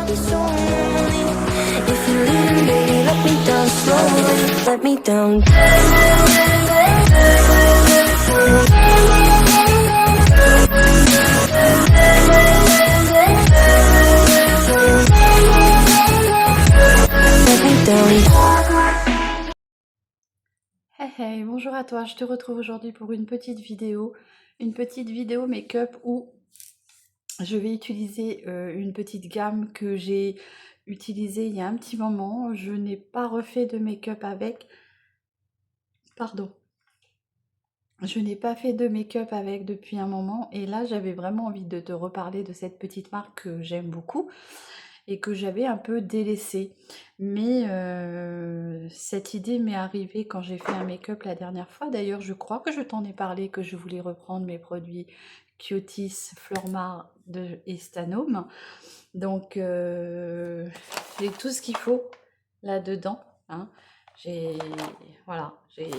be so lonely. If you're leaving, baby, let me down slowly. Let me down. Let me down. Hey hey, bonjour à toi, je te retrouve aujourd'hui pour une petite vidéo make-up où je vais utiliser une petite gamme que j'ai utilisée il y a un petit moment. Je n'ai pas refait de make-up avec, pardon, je n'ai pas fait de make-up avec depuis un moment et là j'avais vraiment envie de te reparler de cette petite marque que j'aime beaucoup et que j'avais un peu délaissée. Mais cette idée m'est arrivée quand j'ai fait un make-up la dernière fois. D'ailleurs, je crois que je t'en ai parlé, que je voulais reprendre mes produits Kiotis, Flormar et Stanome. Donc, j'ai tout ce qu'il faut là-dedans, hein. Voilà, j'ai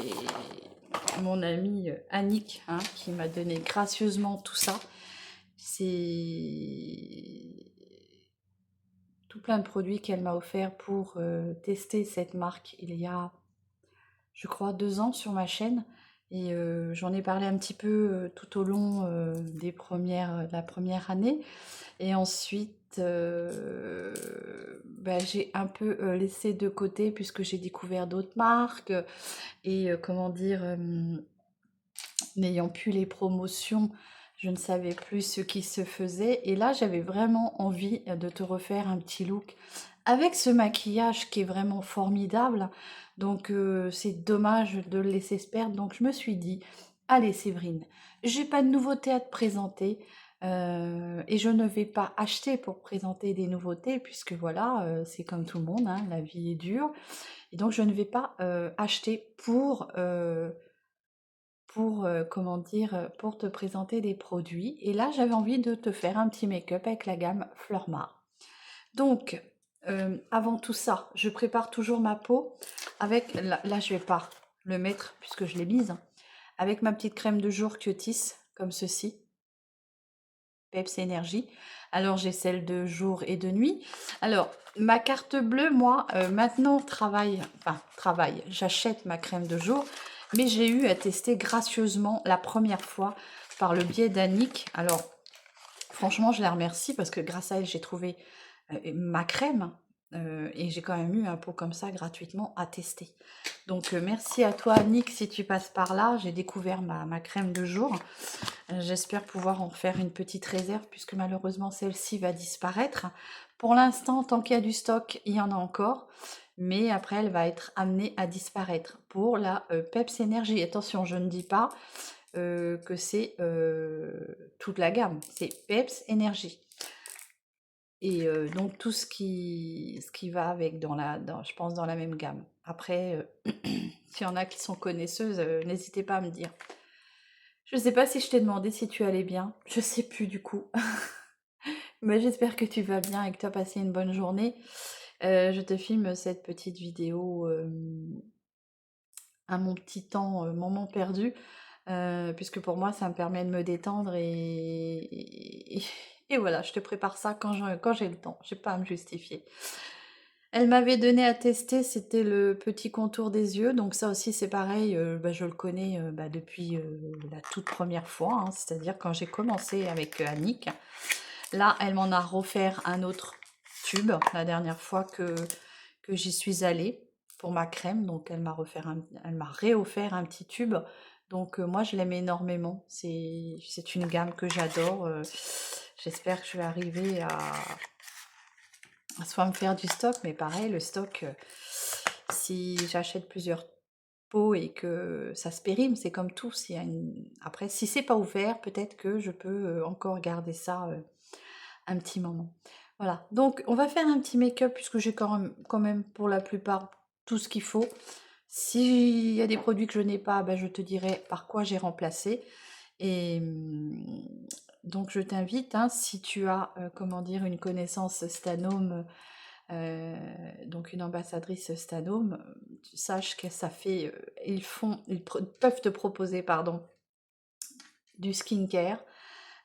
mon amie Annick, hein, qui m'a donné gracieusement tout ça. C'est tout plein de produits qu'elle m'a offert pour tester cette marque il y a, je crois, 2 ans sur ma chaîne. Et j'en ai parlé un petit peu tout au long de la première année. Et ensuite, j'ai un peu laissé de côté puisque j'ai découvert d'autres marques. Et comment dire, n'ayant plus les promotions, je ne savais plus ce qui se faisait. Et là, j'avais vraiment envie de te refaire un petit look avec ce maquillage qui est vraiment formidable. Donc, c'est dommage de le laisser se perdre. Donc, je me suis dit, allez Séverine, j'ai pas de nouveautés à te présenter. Et je ne vais pas acheter pour présenter des nouveautés, puisque voilà, c'est comme tout le monde, hein, la vie est dure. Et donc, je ne vais pas acheter comment dire, pour te présenter des produits. Et là, j'avais envie de te faire un petit make-up avec la gamme Flormar. Donc, avant tout ça, je prépare toujours ma peau avec, là je vais pas le mettre puisque je l'ai mise, hein, avec ma petite crème de jour Kiotis, comme ceci, Peps Énergie. Alors, j'ai celle de jour et de nuit. Alors, ma carte bleue, moi, maintenant, travaille, j'achète ma crème de jour, mais j'ai eu à tester gracieusement la première fois par le biais d'Annick. Alors, franchement, je la remercie parce que grâce à elle, j'ai trouvé ma crème et j'ai quand même eu un pot comme ça gratuitement à tester. Donc, merci à toi, Annick, si tu passes par là. J'ai découvert ma crème de jour. J'espère pouvoir en faire une petite réserve puisque malheureusement celle-ci va disparaître. Pour l'instant, tant qu'il y a du stock, il y en a encore. Mais après, elle va être amenée à disparaître pour la Peps Énergie. Attention, je ne dis pas que c'est toute la gamme. C'est Peps Énergie. Et donc tout ce qui va avec je pense dans la même gamme. Après, s'il y en a qui sont connaisseuses, n'hésitez pas à me dire. Je sais pas si je t'ai demandé si tu allais bien. Je sais plus du coup. Mais j'espère que tu vas bien et que tu as passé une bonne journée. Je te filme cette petite vidéo à mon petit temps, moment perdu, puisque pour moi ça me permet de me détendre et voilà, je te prépare ça quand j'ai le temps. J'ai pas à me justifier. Elle m'avait donné à tester, c'était le petit contour des yeux, donc ça aussi c'est pareil, je le connais depuis la toute première fois, hein, c'est-à-dire quand j'ai commencé avec Annick. Là, elle m'en a offert un autre tube la dernière fois que j'y suis allée pour ma crème, donc elle m'a réoffert un petit tube. Donc moi je l'aime énormément, c'est une gamme que j'adore. J'espère que je vais arriver à soit me faire du stock, mais pareil, le stock, si j'achète plusieurs pots et que ça se périme, c'est comme tout. Après, si c'est pas ouvert, peut-être que je peux encore garder ça un petit moment. Voilà, donc on va faire un petit make-up puisque j'ai quand même pour la plupart tout ce qu'il faut. S'il y a des produits que je n'ai pas, je te dirai par quoi j'ai remplacé. Et donc je t'invite, hein, si tu as, comment dire, une connaissance Stanome, donc une ambassadrice Stanome, tu saches que ça fait, peuvent te proposer, pardon, du skincare,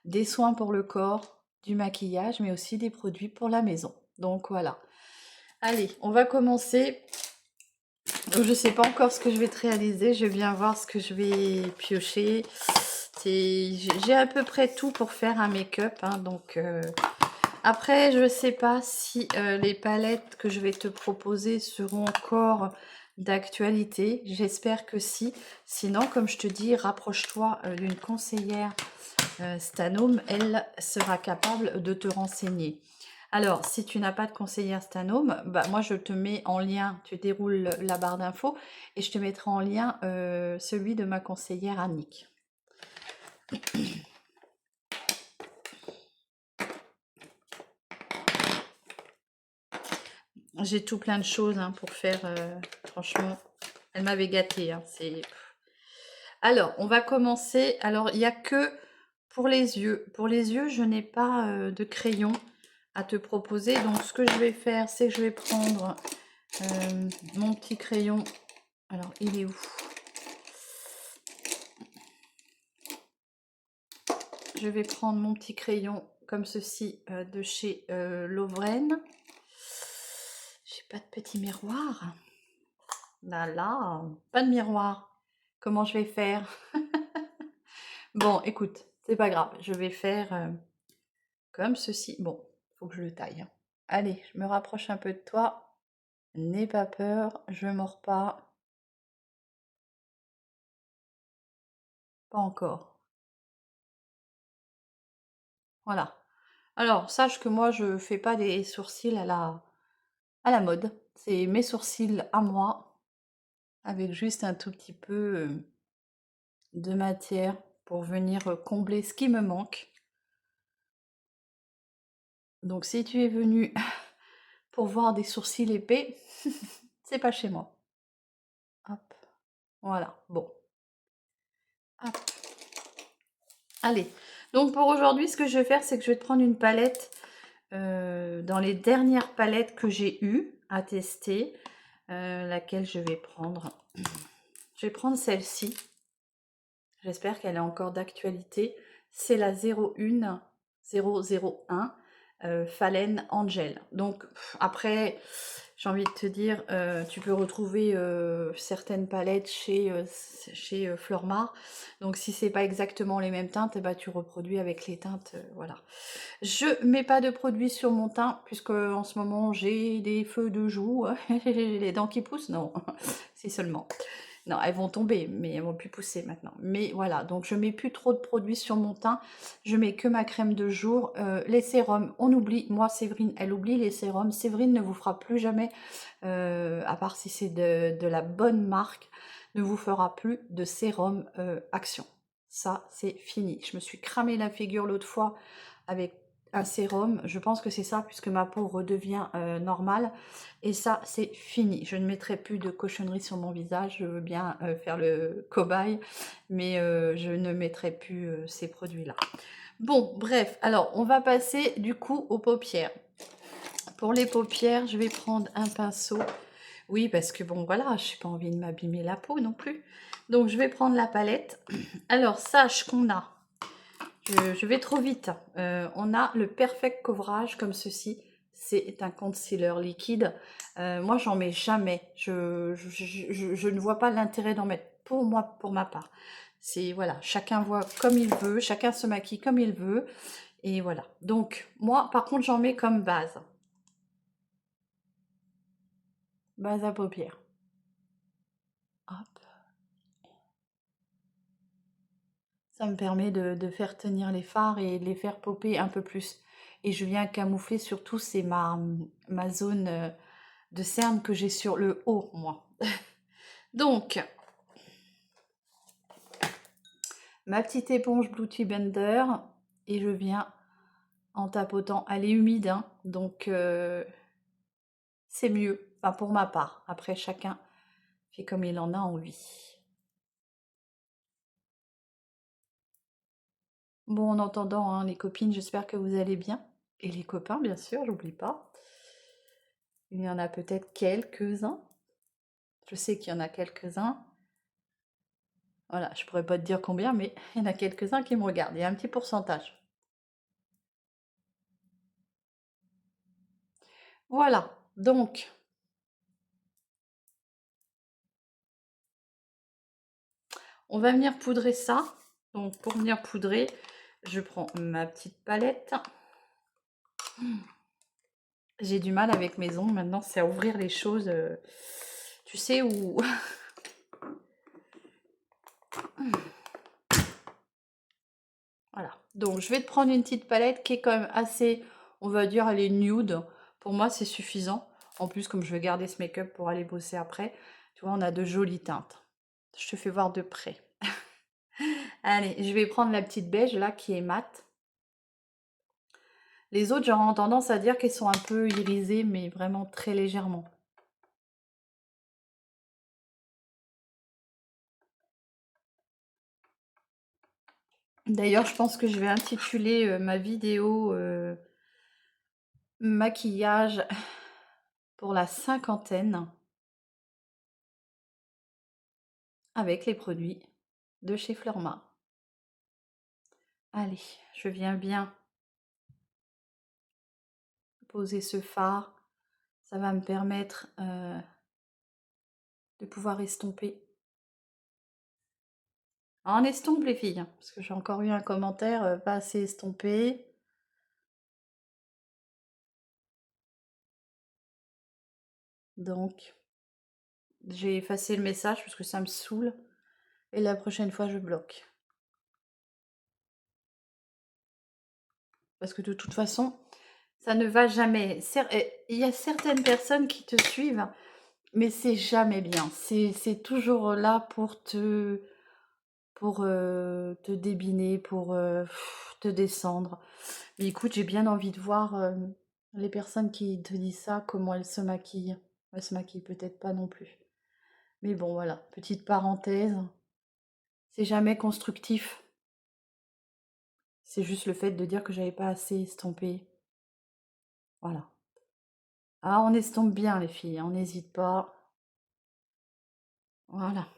des soins pour le corps, du maquillage, mais aussi des produits pour la maison. Donc voilà. Allez, on va commencer. Je ne sais pas encore ce que je vais te réaliser. Je vais bien voir ce que je vais piocher. J'ai à peu près tout pour faire un make-up, hein, donc après, je ne sais pas si les palettes que je vais te proposer seront encore d'actualité. J'espère que si. Sinon, comme je te dis, rapproche-toi d'une conseillère Stanome. Elle sera capable de te renseigner. Alors, si tu n'as pas de conseillère Stanome, bah, moi, je te mets en lien, tu déroules la barre d'infos et je te mettrai en lien celui de ma conseillère Annick. J'ai tout plein de choses hein, pour faire, franchement, elle m'avait gâtée. Hein, alors, on va commencer. Alors, il n'y a que pour les yeux. Pour les yeux, je n'ai pas de crayon à te proposer. Donc, ce que je vais faire, c'est que je vais prendre mon petit crayon. Alors, il est où? Je vais prendre mon petit crayon comme ceci de chez Lovren. J'ai pas de petit miroir. Là, pas de miroir. Comment je vais faire? Bon, écoute, c'est pas grave. Je vais faire comme ceci. Bon, faut que je le taille. Hein. Allez, je me rapproche un peu de toi. N'aie pas peur, je mords pas. Pas encore. Voilà. Alors, sache que moi, je fais pas des sourcils à la mode. C'est mes sourcils à moi, avec juste un tout petit peu de matière pour venir combler ce qui me manque. Donc, si tu es venu pour voir des sourcils épais, c'est pas chez moi. Hop. Voilà. Bon. Hop. Allez. Donc, pour aujourd'hui, ce que je vais faire, c'est que je vais te prendre une palette dans les dernières palettes que j'ai eues à tester. Laquelle je vais prendre. Je vais prendre celle-ci. J'espère qu'elle est encore d'actualité. C'est la 01 001 Fallen Angel. Donc après, j'ai envie de te dire, tu peux retrouver certaines palettes chez Flormar. Donc si c'est pas exactement les mêmes teintes, eh ben, tu reproduis avec les teintes, voilà. Je mets pas de produit sur mon teint puisque en ce moment j'ai des feux de joue, j'ai les dents qui poussent, non, si seulement. Non, elles vont tomber, mais elles vont plus pousser maintenant. Mais voilà, donc je mets plus trop de produits sur mon teint. Je mets que ma crème de jour. Les sérums, on oublie. Moi, Séverine, elle oublie les sérums. Séverine ne vous fera plus jamais, à part si c'est de la bonne marque, ne vous fera plus de sérum Action. Ça, c'est fini. Je me suis cramé la figure l'autre fois avec un sérum. Je pense que c'est ça, puisque ma peau redevient normale. Et ça, c'est fini. Je ne mettrai plus de cochonneries sur mon visage. Je veux bien faire le cobaye, mais je ne mettrai plus ces produits-là. Bon, bref. Alors, on va passer du coup aux paupières. Pour les paupières, je vais prendre un pinceau. Oui, parce que bon, voilà, je n'ai pas envie de m'abîmer la peau non plus. Donc, je vais prendre la palette. Alors, sache qu'on a... Je vais trop vite. On a le Perfect Coverage comme ceci. C'est un concealer liquide. Moi, j'en mets jamais. Je ne vois pas l'intérêt d'en mettre pour moi, pour ma part. C'est voilà, chacun voit comme il veut, chacun se maquille comme il veut. Et voilà. Donc, moi, par contre, j'en mets comme base. Base à paupières. Hop. Ça me permet de faire tenir les fards et de les faire popper un peu plus. Et je viens camoufler surtout, c'est ma zone de cerne que j'ai sur le haut, moi. Donc, ma petite éponge Beauty Blender. Et je viens en tapotant. Elle est humide, hein, donc c'est mieux. Enfin, pour ma part. Après, chacun fait comme il en a envie. Bon, en entendant, hein, les copines, j'espère que vous allez bien. Et les copains, bien sûr, j'oublie pas. Il y en a peut-être quelques-uns. Je sais qu'il y en a quelques-uns. Voilà, je pourrais pas te dire combien, mais il y en a quelques-uns qui me regardent. Il y a un petit pourcentage. Voilà, donc on va venir poudrer ça. Donc pour venir poudrer, je prends ma petite palette. J'ai du mal avec mes ongles maintenant, c'est à ouvrir les choses, tu sais, où... Voilà, donc je vais te prendre une petite palette qui est quand même assez, on va dire, elle est nude. Pour moi, c'est suffisant. En plus, comme je vais garder ce make-up pour aller bosser après, tu vois, on a de jolies teintes. Je te fais voir de près. Allez, je vais prendre la petite beige là qui est mate. Les autres, j'aurais tendance à dire qu'elles sont un peu irisées, mais vraiment très légèrement. D'ailleurs, je pense que je vais intituler ma vidéo maquillage pour la cinquantaine avec les produits de chez Fleurma. Allez, je viens bien poser ce fard. Ça va me permettre de pouvoir estomper. Alors, on estompe les filles, hein, parce que j'ai encore eu un commentaire pas assez estompé. Donc, j'ai effacé le message parce que ça me saoule. Et la prochaine fois, je bloque. Parce que de toute façon, ça ne va jamais. Il y a certaines personnes qui te suivent, mais c'est jamais bien. C'est toujours là pour te débiner, pour te descendre. Mais écoute, j'ai bien envie de voir les personnes qui te disent ça, comment elles se maquillent. Elles se maquillent peut-être pas non plus. Mais bon, voilà, petite parenthèse. C'est jamais constructif. C'est juste le fait de dire que j'avais pas assez estompé. Voilà. Ah, on estompe bien les filles, on n'hésite pas. Voilà.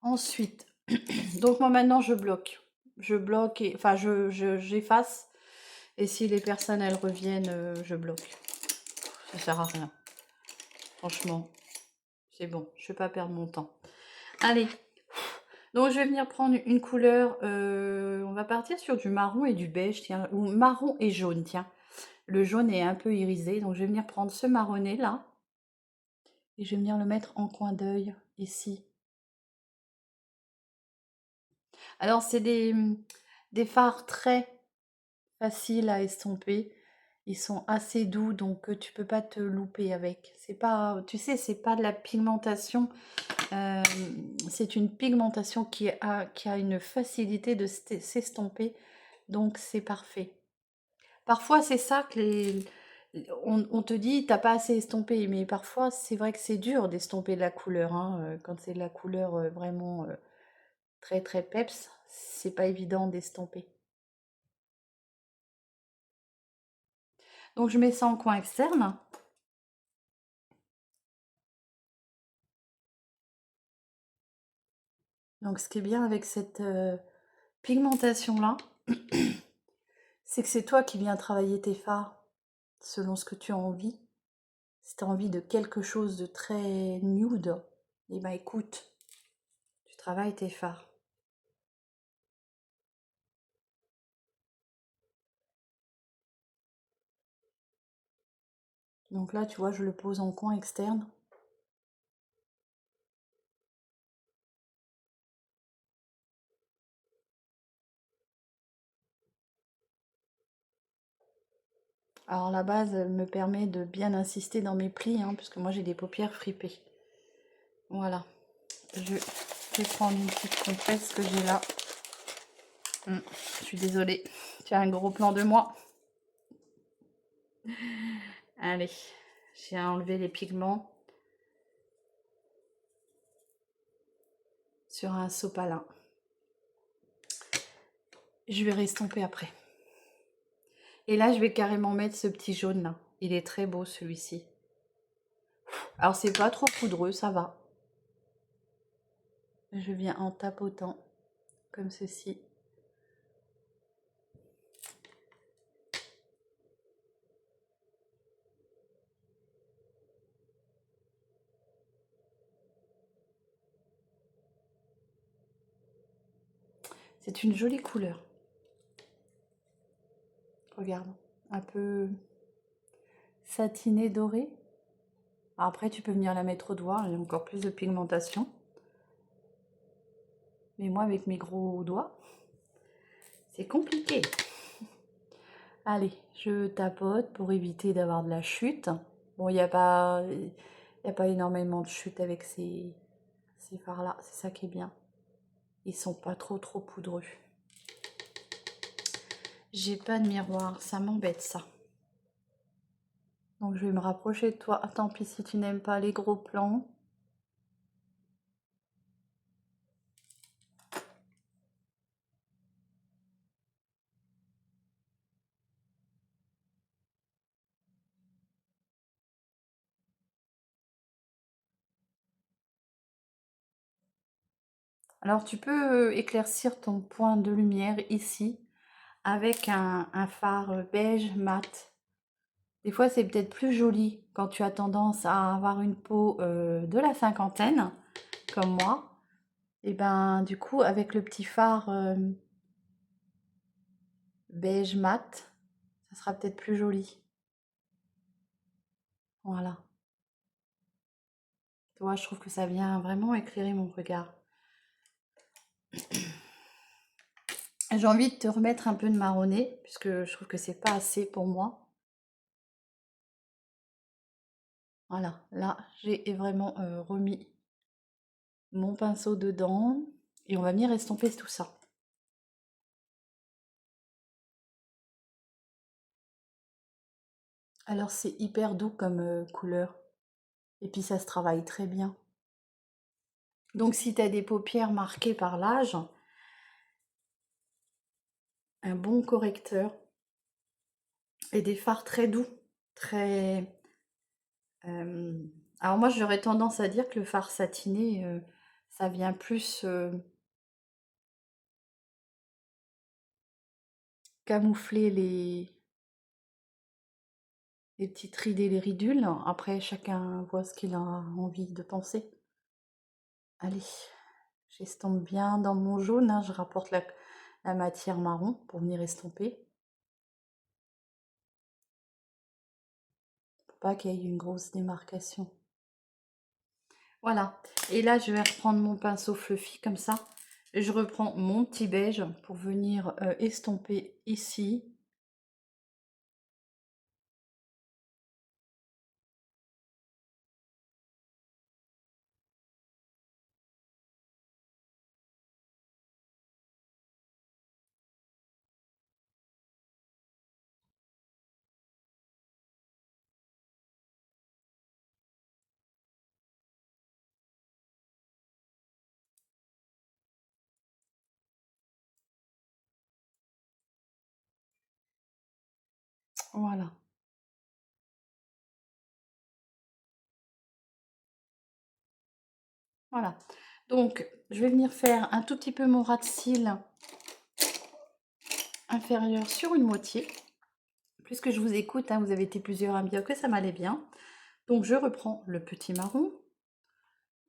Ensuite, donc moi maintenant je bloque. Je bloque, et, enfin j'efface. Et si les personnes elles reviennent, je bloque. Ça sert à rien. Franchement, c'est bon, je vais pas perdre mon temps. Allez, donc je vais venir prendre une couleur. On va partir sur du marron et du beige, tiens, ou marron et jaune, tiens. Le jaune est un peu irisé, donc je vais venir prendre ce marronné là. Et je vais venir le mettre en coin d'œil, ici. Alors, c'est des fards très faciles à estomper. Ils sont assez doux, donc tu peux pas te louper avec. C'est pas, tu sais, c'est pas de la pigmentation. C'est une pigmentation qui a une facilité de s'estomper, donc c'est parfait. Parfois, c'est ça que on te dit, t'as pas assez estompé, mais parfois, c'est vrai que c'est dur d'estomper de la couleur, hein, quand c'est de la couleur vraiment très très peps, c'est pas évident d'estomper. Donc je mets ça en coin externe. Donc ce qui est bien avec cette pigmentation là, c'est que c'est toi qui viens travailler tes fards selon ce que tu as envie. Si tu as envie de quelque chose de très nude, eh ben écoute, tu travailles tes fards. Donc là, tu vois, je le pose en coin externe. Alors la base, elle me permet de bien insister dans mes plis, hein, puisque moi j'ai des paupières fripées. Voilà. Je vais prendre une petite compresse que j'ai là. Je suis désolée. Tu as un gros plan de moi. Allez, j'ai enlevé les pigments sur un sopalin. Je vais restomper après. Et là, je vais carrément mettre ce petit jaune là. Il est très beau celui-ci. Alors, c'est pas trop poudreux, ça va. Je viens en tapotant comme ceci. C'est une jolie couleur. Regarde, un peu satiné doré. Après, tu peux venir la mettre au doigt, il y a encore plus de pigmentation. Mais moi, avec mes gros doigts, c'est compliqué. Allez, je tapote pour éviter d'avoir de la chute. Bon, il n'y a pas énormément de chute avec ces fards-là, c'est ça qui est bien. Ils sont pas trop poudreux. J'ai pas de miroir, ça m'embête ça. Donc je vais me rapprocher de toi. Tant pis si tu n'aimes pas les gros plans. Alors tu peux éclaircir ton point de lumière ici avec un fard beige mat. Des fois c'est peut-être plus joli quand tu as tendance à avoir une peau de la cinquantaine, comme moi. Et ben du coup avec le petit fard beige mat, ça sera peut-être plus joli. Voilà. Tu vois, je trouve que ça vient vraiment éclairer mon regard. J'ai envie de te remettre un peu de marronné, puisque je trouve que c'est pas assez pour moi. Voilà, là, j'ai vraiment remis mon pinceau dedans. Et on va venir estomper tout ça. Alors, c'est hyper doux comme couleur. Et puis, ça se travaille très bien. Donc, si tu as des paupières marquées par l'âge, un bon correcteur et des fards très doux, très... alors moi, j'aurais tendance à dire que le fard satiné, ça vient plus camoufler les petites rides et les ridules. Après, chacun voit ce qu'il a envie de penser. Allez, j'estompe bien dans mon jaune, hein, je rapporte la matière marron pour venir estomper. Faut pas qu'il y ait une grosse démarcation. Voilà, et là je vais reprendre mon pinceau fluffy comme ça. Et je reprends mon petit beige pour venir estomper ici. Voilà. Voilà. Donc, je vais venir faire un tout petit peu mon ras de cils inférieur sur une moitié. Puisque je vous écoute, hein, vous avez été plusieurs à me dire que ça m'allait bien. Donc, je reprends le petit marron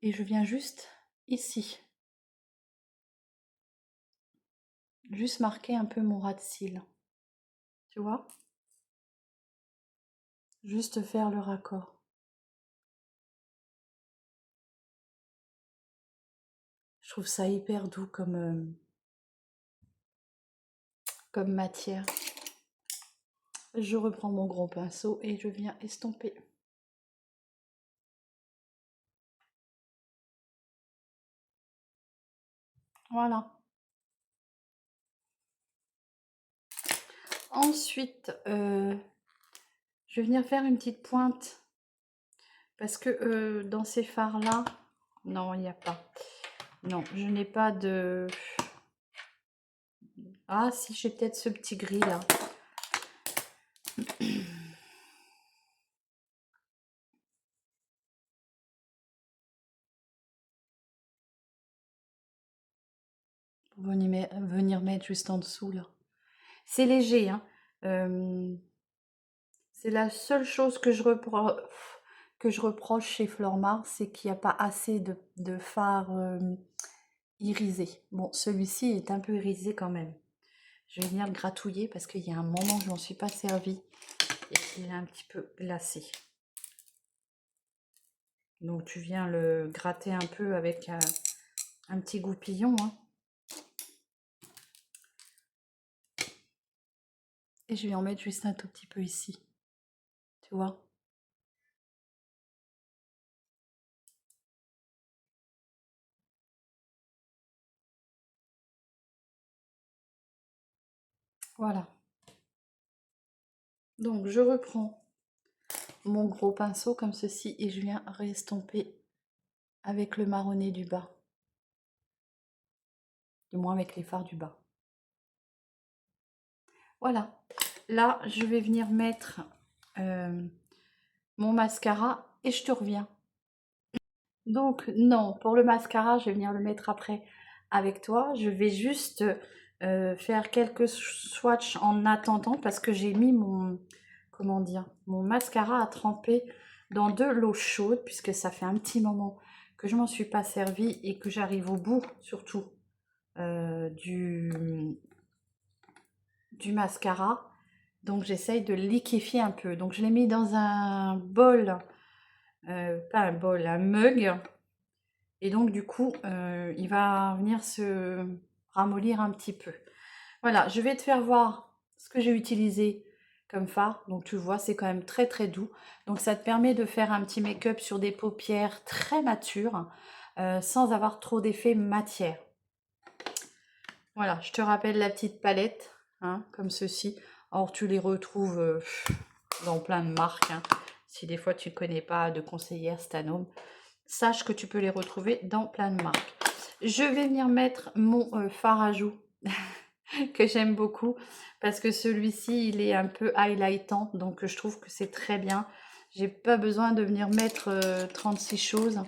et je viens juste ici. Juste marquer un peu mon ras de cils. Tu vois? Juste faire le raccord. Je trouve ça hyper doux comme matière. Je reprends mon gros pinceau et je viens estomper. Voilà. Ensuite, je vais venir faire une petite pointe. Parce que dans ces fards-là, non, il n'y a pas. Non, je n'ai pas de... Ah, si, j'ai peut-être ce petit gris là. Pour venir mettre juste en dessous là. C'est léger, hein. C'est la seule chose que je reproche chez Flormar, c'est qu'il n'y a pas assez de fard irisé. Bon, celui-ci est un peu irisé quand même. Je vais venir le gratouiller parce qu'il y a un moment que je m'en suis pas servi et qu'il est un petit peu glacé. Donc tu viens le gratter un peu avec un petit goupillon, hein. Et je vais en mettre juste un tout petit peu ici. Tu vois? Voilà. Donc je reprends mon gros pinceau comme ceci et je viens restomper avec le marronné du bas. Du moins avec les fards du bas. Voilà. Là, je vais venir mettre mon mascara et je te reviens. Donc non, pour le mascara, je vais venir le mettre après avec toi. Je vais juste faire quelques swatchs en attendant parce que j'ai mis mon, comment dire, mon mascara à tremper dans de l'eau chaude puisque ça fait un petit moment que je m'en suis pas servi et que j'arrive au bout surtout du mascara. Donc j'essaye de liquéfier un peu. Donc je l'ai mis dans un bol, pas un bol, un mug. Et donc du coup, il va venir se ramollir un petit peu. Voilà, je vais te faire voir ce que j'ai utilisé comme fard. Donc tu vois, c'est quand même très très doux. Donc ça te permet de faire un petit make-up sur des paupières très matures, sans avoir trop d'effet matière. Voilà, je te rappelle la petite palette, hein, comme ceci. Or, tu les retrouves dans plein de marques, hein. Si des fois tu ne connais pas de conseillère Stanome, sache que tu peux les retrouver dans plein de marques. Je vais venir mettre mon fard à joues que j'aime beaucoup parce que celui-ci, il est un peu highlightant, donc je trouve que c'est très bien. J'ai pas besoin de venir mettre 36 choses.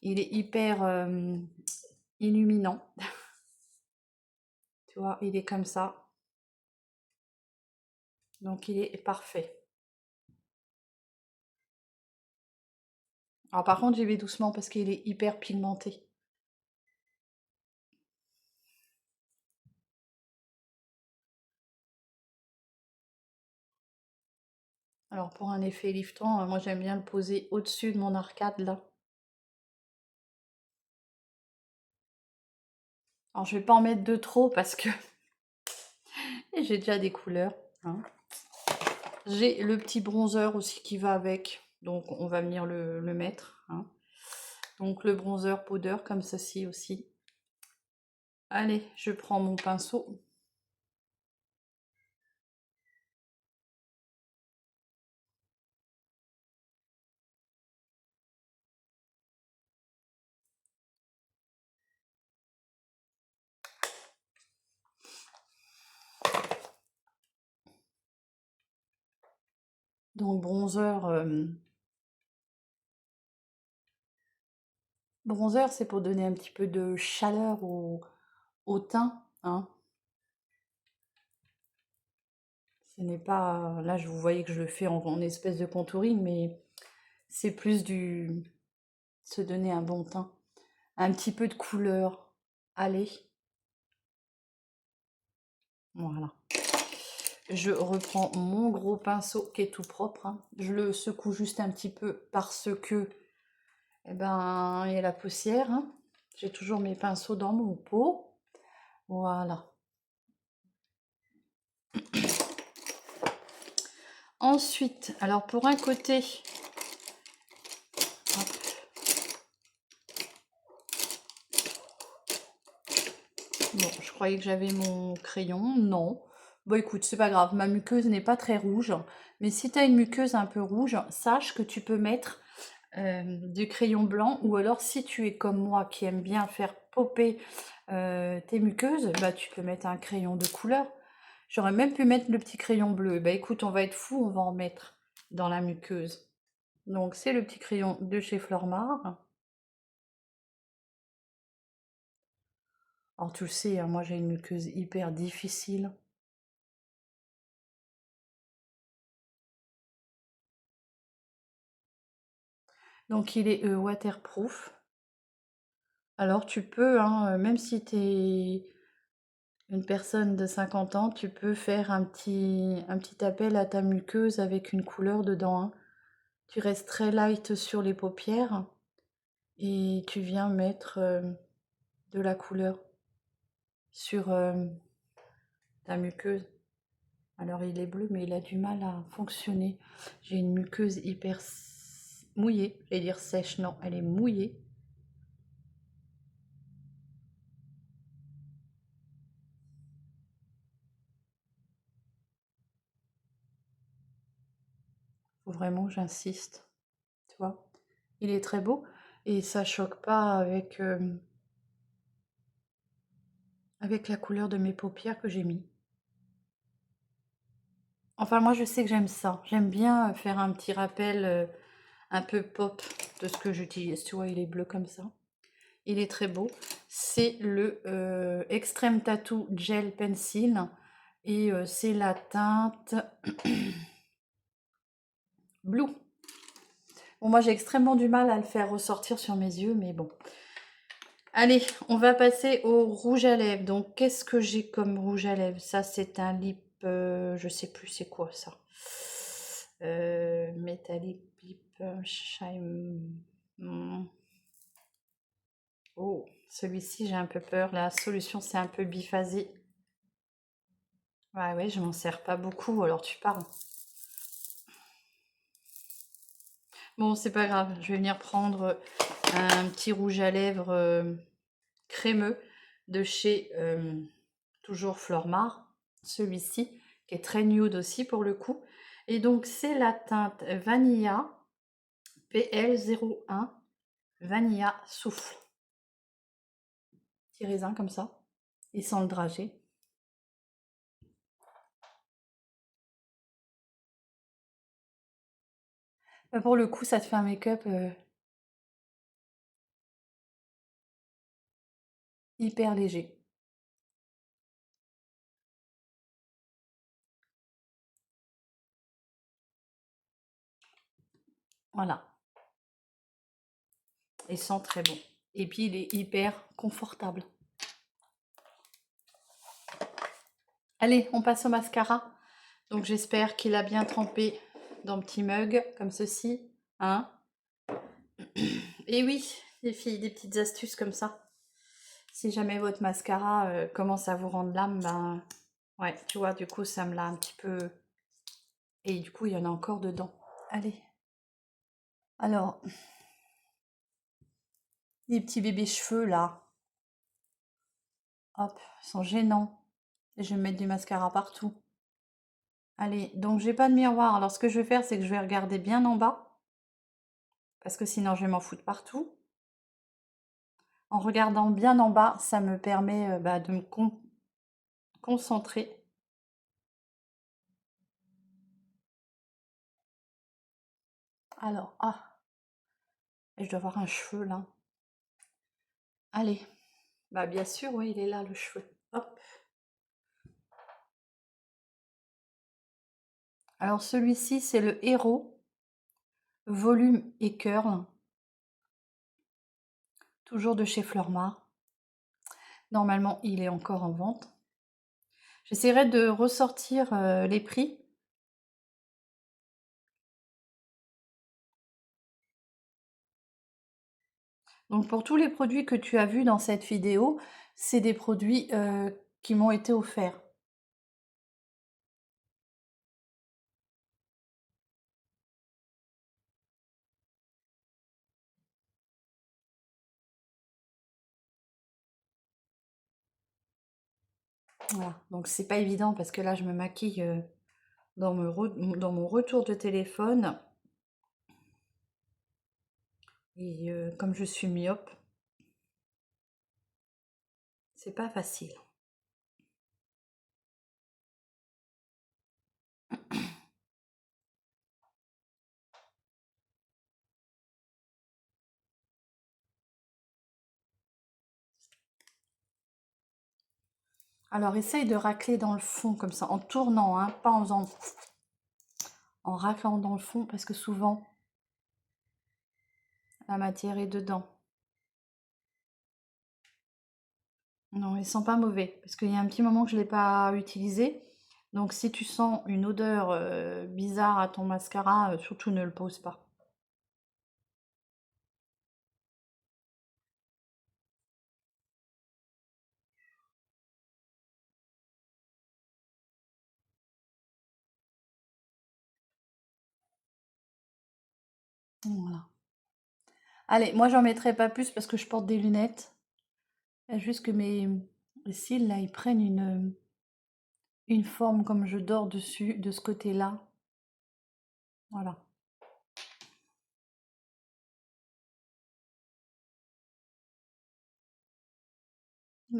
Il est hyper illuminant. Tu vois, il est comme ça. Donc il est parfait. Alors par contre, j'y vais doucement parce qu'il est hyper pigmenté. Alors pour un effet liftant, moi j'aime bien le poser au-dessus de mon arcade là. Alors je vais pas en mettre de trop parce que j'ai déjà des couleurs, hein. J'ai le petit bronzer aussi qui va avec, donc on va venir le mettre, hein. Donc le bronzer powder comme ceci aussi. Allez, je prends mon pinceau. Donc bronzer c'est pour donner un petit peu de chaleur au teint, hein. Ce n'est pas, là je vous voyez que je le fais en espèce de contouring, mais c'est plus du se donner un bon teint, un petit peu de couleur. Allez, voilà. Je reprends mon gros pinceau qui est tout propre, hein. Je le secoue juste un petit peu parce que, eh ben, il y a la poussière, hein. J'ai toujours mes pinceaux dans mon pot. Voilà. Ensuite, alors pour un côté, hop, bon, je croyais que j'avais mon crayon, non. Bon écoute, c'est pas grave, ma muqueuse n'est pas très rouge, mais si tu as une muqueuse un peu rouge, sache que tu peux mettre du crayon blanc, ou alors si tu es comme moi qui aime bien faire popper tes muqueuses, bah tu peux mettre un crayon de couleur. J'aurais même pu mettre le petit crayon bleu. Bah écoute, on va être fou, on va en mettre dans la muqueuse. Donc c'est le petit crayon de chez Flormar. Alors tu le sais, hein, moi j'ai une muqueuse hyper difficile. Donc il est waterproof. Alors tu peux, hein, même si tu es une personne de 50 ans, tu peux faire un petit appel à ta muqueuse avec une couleur dedans, hein. Tu restes très light sur les paupières et tu viens mettre de la couleur sur ta muqueuse. Alors il est bleu, mais il a du mal à fonctionner. J'ai une muqueuse hyper mouillée. Je vais dire sèche, non, elle est mouillée. Faut vraiment que j'insiste, tu vois. Il est très beau et ça choque pas avec la couleur de mes paupières que j'ai mis. Enfin, moi, je sais que j'aime ça. J'aime bien faire un petit rappel un peu pop de ce que j'utilise. Tu vois, il est bleu comme ça. Il est très beau. C'est le Extreme Tattoo Gel Pencil. Et c'est la teinte Blue. Bon, moi, j'ai extrêmement du mal à le faire ressortir sur mes yeux, mais bon. Allez, on va passer au rouge à lèvres. Donc, qu'est-ce que j'ai comme rouge à lèvres? Ça, c'est un lip... je sais plus c'est quoi, ça. Metallic Lip Shine... Oh, celui-ci, j'ai un peu peur. La solution, c'est un peu biphasé. Ouais, je m'en sers pas beaucoup, alors tu parles. Bon, c'est pas grave. Je vais venir prendre un petit rouge à lèvres crémeux de chez toujours Flormar. Celui-ci, qui est très nude aussi pour le coup. Et donc, c'est la teinte Vanilla PL01 Vanilla Souffle. Petit raisin comme ça. Et sans le dragée. Pour le coup, ça te fait un make-up hyper léger. Voilà. Il sent très bon. Et puis, il est hyper confortable. Allez, on passe au mascara. Donc, j'espère qu'il a bien trempé dans petit mug, comme ceci. Hein? Et oui, les filles, des petites astuces comme ça. Si jamais votre mascara commence à vous rendre l'âme, ben... Ouais, tu vois, du coup, ça me l'a un petit peu... Et du coup, il y en a encore dedans. Allez. Alors, les petits bébés cheveux, là. Hop, ils sont gênants. Et je vais mettre du mascara partout. Allez, donc j'ai pas de miroir. Alors, ce que je vais faire, c'est que je vais regarder bien en bas. Parce que sinon, je vais m'en foutre partout. En regardant bien en bas, ça me permet de me concentrer. Alors, et je dois avoir un cheveu, là. Allez. Bah, bien sûr, oui, il est là, le cheveu. Hop. Alors, celui-ci, c'est le Héros Volume et Curl. Toujours de chez Flormar. Normalement, il est encore en vente. J'essaierai de ressortir les prix. Donc, pour tous les produits que tu as vus dans cette vidéo, c'est des produits qui m'ont été offerts. Voilà. Donc, c'est pas évident parce que là, je me maquille dans mon retour de téléphone. Et comme je suis myope, c'est pas facile. Alors, essaye de racler dans le fond comme ça, en tournant, hein, pas en faisant... En raclant dans le fond, parce que souvent, la matière est dedans. Non, ils sont pas mauvais, parce qu'il y a un petit moment que je l'ai pas utilisé. Donc si tu sens une odeur bizarre à ton mascara, surtout ne le pose pas. Voilà. Allez, moi j'en mettrai pas plus parce que je porte des lunettes. Juste que mes cils là, ils prennent une forme comme je dors dessus, de ce côté-là. Voilà.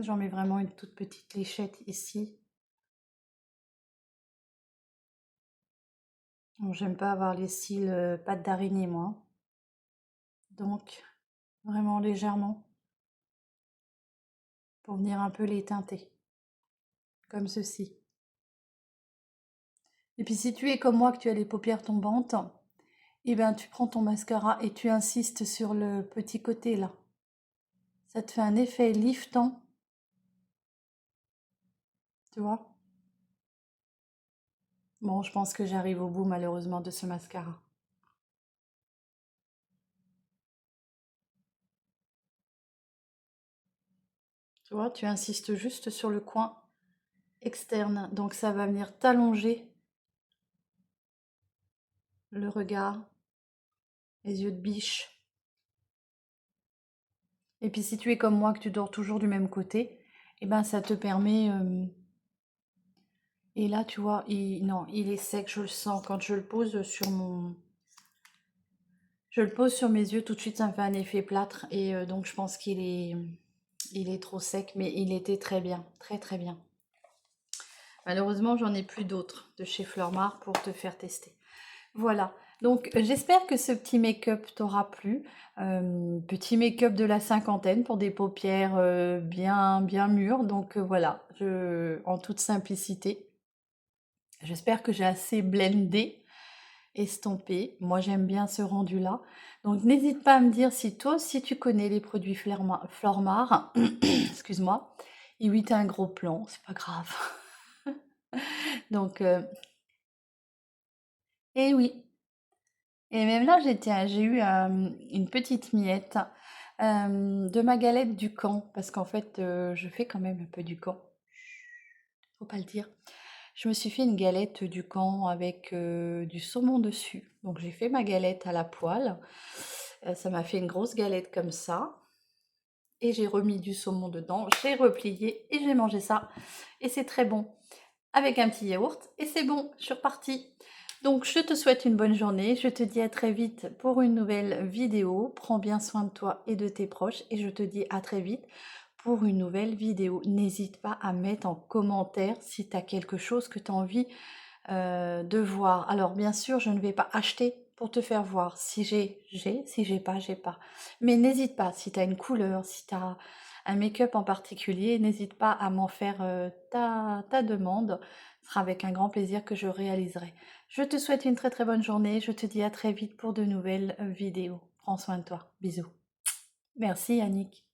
J'en mets vraiment une toute petite léchette ici. Bon, j'aime pas avoir les cils pattes d'araignée, moi. Donc, vraiment légèrement, pour venir un peu les teinter, comme ceci. Et puis si tu es comme moi, que tu as les paupières tombantes, eh ben tu prends ton mascara et tu insistes sur le petit côté là. Ça te fait un effet liftant, tu vois. Bon, je pense que j'arrive au bout malheureusement de ce mascara. Tu vois, tu insistes juste sur le coin externe. Donc ça va venir t'allonger le regard, les yeux de biche. Et puis si tu es comme moi, que tu dors toujours du même côté, eh ben ça te permet... Et là, tu vois, non, il est sec, je le sens. Quand je le pose sur Je le pose sur mes yeux, tout de suite ça me fait un effet plâtre. Et donc je pense il est trop sec, mais il était très bien, très très bien. Malheureusement, j'en ai plus d'autres de chez Fleurmar pour te faire tester. Voilà, donc j'espère que ce petit make-up t'aura plu. Petit make-up de la cinquantaine pour des paupières bien, bien mûres. Donc voilà, en toute simplicité. J'espère que j'ai assez blendé, estompé. Moi, j'aime bien ce rendu-là. Donc n'hésite pas à me dire si toi aussi tu connais les produits Flormar. Excuse-moi. Et oui, t'as un gros plan, c'est pas grave. Donc, et oui. Et même là, j'ai eu une petite miette de ma galette du camp, parce qu'en fait, je fais quand même un peu du camp. Faut pas le dire. Je me suis fait une galette du camp avec du saumon dessus. Donc j'ai fait ma galette à la poêle. Ça m'a fait une grosse galette comme ça. Et j'ai remis du saumon dedans. J'ai replié et j'ai mangé ça. Et c'est très bon. Avec un petit yaourt. Et c'est bon, je suis repartie. Donc je te souhaite une bonne journée. Je te dis à très vite pour une nouvelle vidéo. Prends bien soin de toi et de tes proches. Et je te dis à très vite pour une nouvelle vidéo. N'hésite pas à mettre en commentaire si tu as quelque chose que tu as envie de voir. Alors bien sûr, je ne vais pas acheter pour te faire voir. Si j'ai, si j'ai pas, j'ai pas. Mais n'hésite pas, si tu as une couleur, si tu as un make-up en particulier, n'hésite pas à m'en faire ta demande. Ce sera avec un grand plaisir que je réaliserai. Je te souhaite une très très bonne journée. Je te dis à très vite pour de nouvelles vidéos. Prends soin de toi. Bisous. Merci Annick.